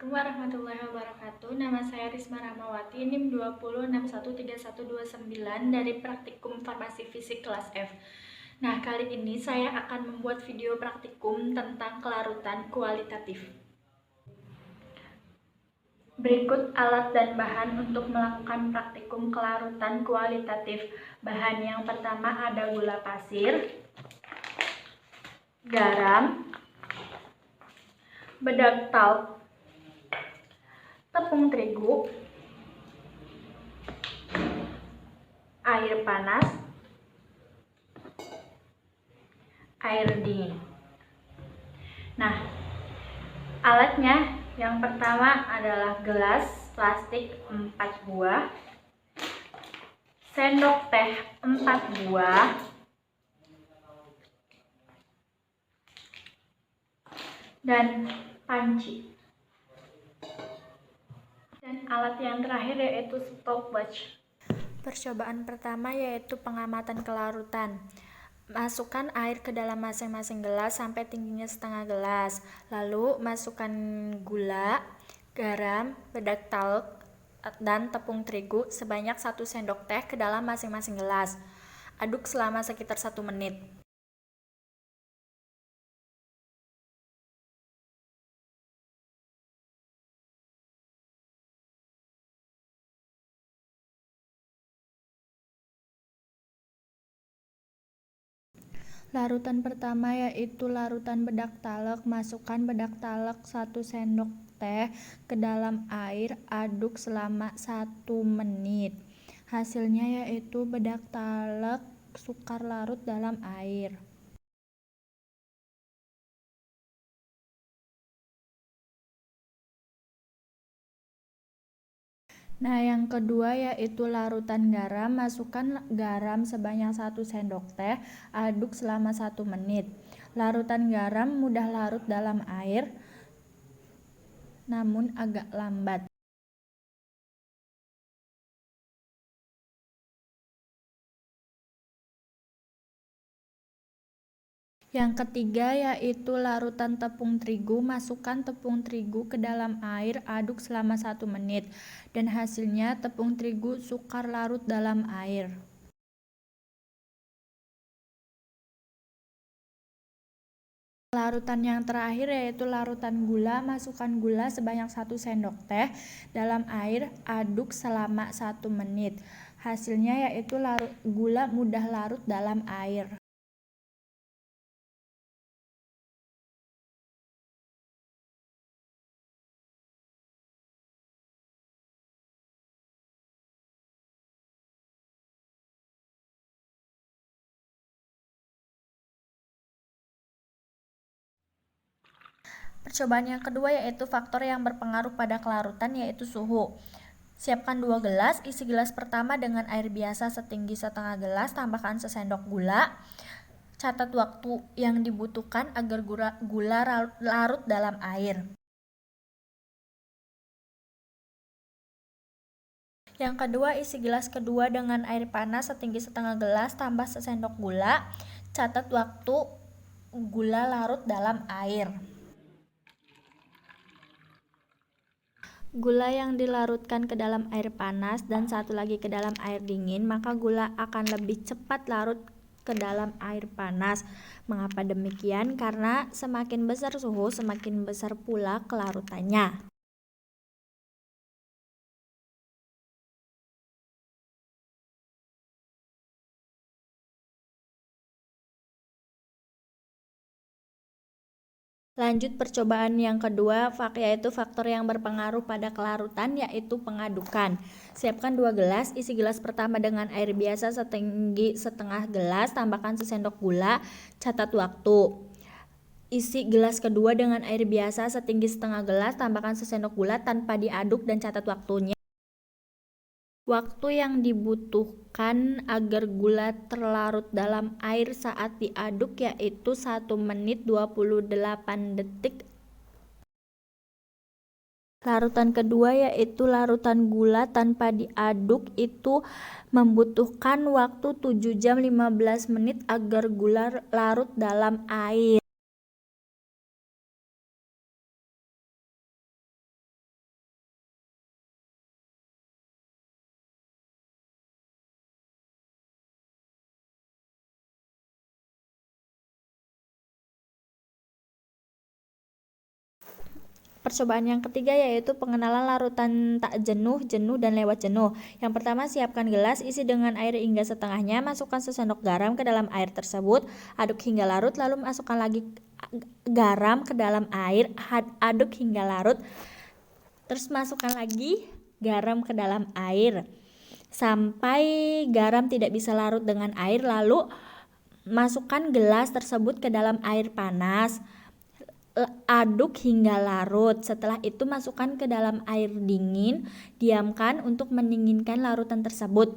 Assalamualaikum warahmatullahi wabarakatuh. Nama saya Risma Rahmawati, NIM 20613129 dari Praktikum Farmasi Fisik kelas F. Nah, kali ini saya akan membuat video praktikum tentang kelarutan kualitatif. Berikut alat dan bahan untuk melakukan praktikum kelarutan kualitatif. Bahan yang pertama ada gula pasir, garam, bedak talc, tepung terigu, air panas, air dingin. Nah, alatnya yang pertama adalah gelas plastik 4 buah, sendok teh 4 buah, dan panci. Dan alat yang terakhir yaitu stopwatch. Percobaan pertama yaitu pengamatan kelarutan. Masukkan air ke dalam masing-masing gelas sampai tingginya setengah gelas. Lalu masukkan gula, garam, bedak talc, dan tepung terigu sebanyak 1 sendok teh ke dalam masing-masing gelas. Aduk selama sekitar 1 menit. Larutan pertama yaitu larutan bedak talek. Masukkan bedak talek 1 sendok teh ke dalam air, aduk selama 1 menit. Hasilnya yaitu bedak talek sukar larut dalam air. Nah, yang kedua yaitu larutan garam. Masukkan garam sebanyak 1 sendok teh, aduk selama 1 menit. Larutan garam mudah larut dalam air, namun agak lambat. Yang ketiga yaitu larutan tepung terigu. Masukkan tepung terigu ke dalam air, aduk selama 1 menit. Dan hasilnya tepung terigu sukar larut dalam air. Larutan yang terakhir yaitu larutan gula. Masukkan gula sebanyak 1 sendok teh dalam air, aduk selama 1 menit. Hasilnya yaitu gula mudah larut dalam air. Percobaan yang kedua yaitu faktor yang berpengaruh pada kelarutan yaitu suhu. Siapkan 2 gelas, isi gelas pertama dengan air biasa setinggi setengah gelas, tambahkan sesendok gula. Catat waktu yang dibutuhkan agar gula larut dalam air. Yang kedua, isi gelas kedua dengan air panas setinggi setengah gelas, tambah sesendok gula. Catat waktu gula larut dalam air. Gula yang dilarutkan ke dalam air panas dan satu lagi ke dalam air dingin, maka gula akan lebih cepat larut ke dalam air panas. Mengapa demikian? Karena semakin besar suhu, semakin besar pula kelarutannya. Lanjut percobaan yang kedua, yaitu faktor yang berpengaruh pada kelarutan, yaitu pengadukan. Siapkan 2 gelas, isi gelas pertama dengan air biasa setinggi setengah gelas, tambahkan sesendok gula, catat waktu. Isi gelas kedua dengan air biasa setinggi setengah gelas, tambahkan sesendok gula tanpa diaduk dan catat waktunya. Waktu yang dibutuhkan agar gula terlarut dalam air saat diaduk yaitu 1 menit 28 detik. Larutan kedua yaitu larutan gula tanpa diaduk itu membutuhkan waktu 7 jam 15 menit agar gula larut dalam air. Percobaan yang ketiga yaitu pengenalan larutan tak jenuh, jenuh, dan lewat jenuh. Yang pertama, siapkan gelas, isi dengan air hingga setengahnya, masukkan sesendok garam ke dalam air tersebut, aduk hingga larut, lalu masukkan lagi garam ke dalam air, aduk hingga larut, terus masukkan lagi garam ke dalam air sampai garam tidak bisa larut dengan air, lalu masukkan gelas tersebut ke dalam air panas, aduk hingga larut. Setelah itu masukkan ke dalam air dingin, diamkan untuk mendinginkan larutan tersebut.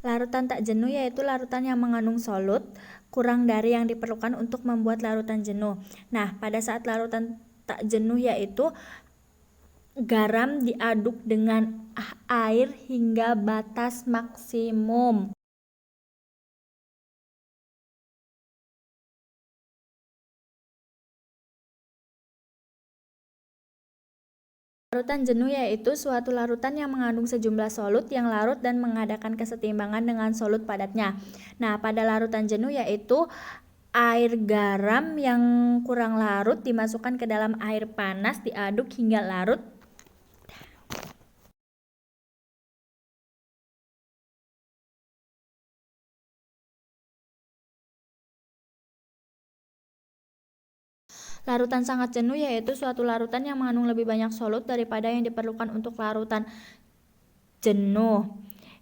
Larutan tak jenuh yaitu larutan yang mengandung solut kurang dari yang diperlukan untuk membuat larutan jenuh. Nah, pada saat larutan tak jenuh yaitu garam diaduk dengan air hingga batas maksimum. Larutan jenuh yaitu suatu larutan yang mengandung sejumlah solut yang larut dan mengadakan kesetimbangan dengan solut padatnya. Nah, pada larutan jenuh yaitu air garam yang kurang larut dimasukkan ke dalam air panas, diaduk hingga larut. Larutan sangat jenuh yaitu suatu larutan yang mengandung lebih banyak solut daripada yang diperlukan untuk larutan jenuh,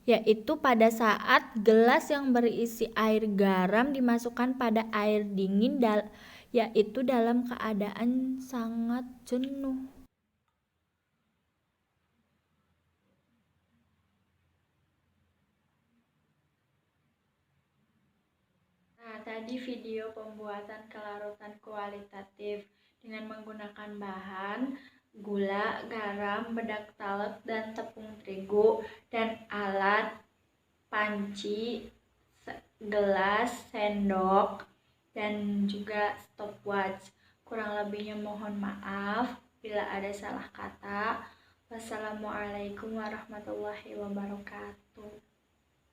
yaitu pada saat gelas yang berisi air garam dimasukkan pada air dingin yaitu dalam keadaan sangat jenuh. Nah, tadi video pembuatan kelarutan kualitatif dengan menggunakan bahan gula, garam, bedak talet, dan tepung terigu, dan alat panci, gelas, sendok, dan juga stopwatch. Kurang lebihnya mohon maaf bila ada salah kata. Wassalamualaikum warahmatullahi wabarakatuh.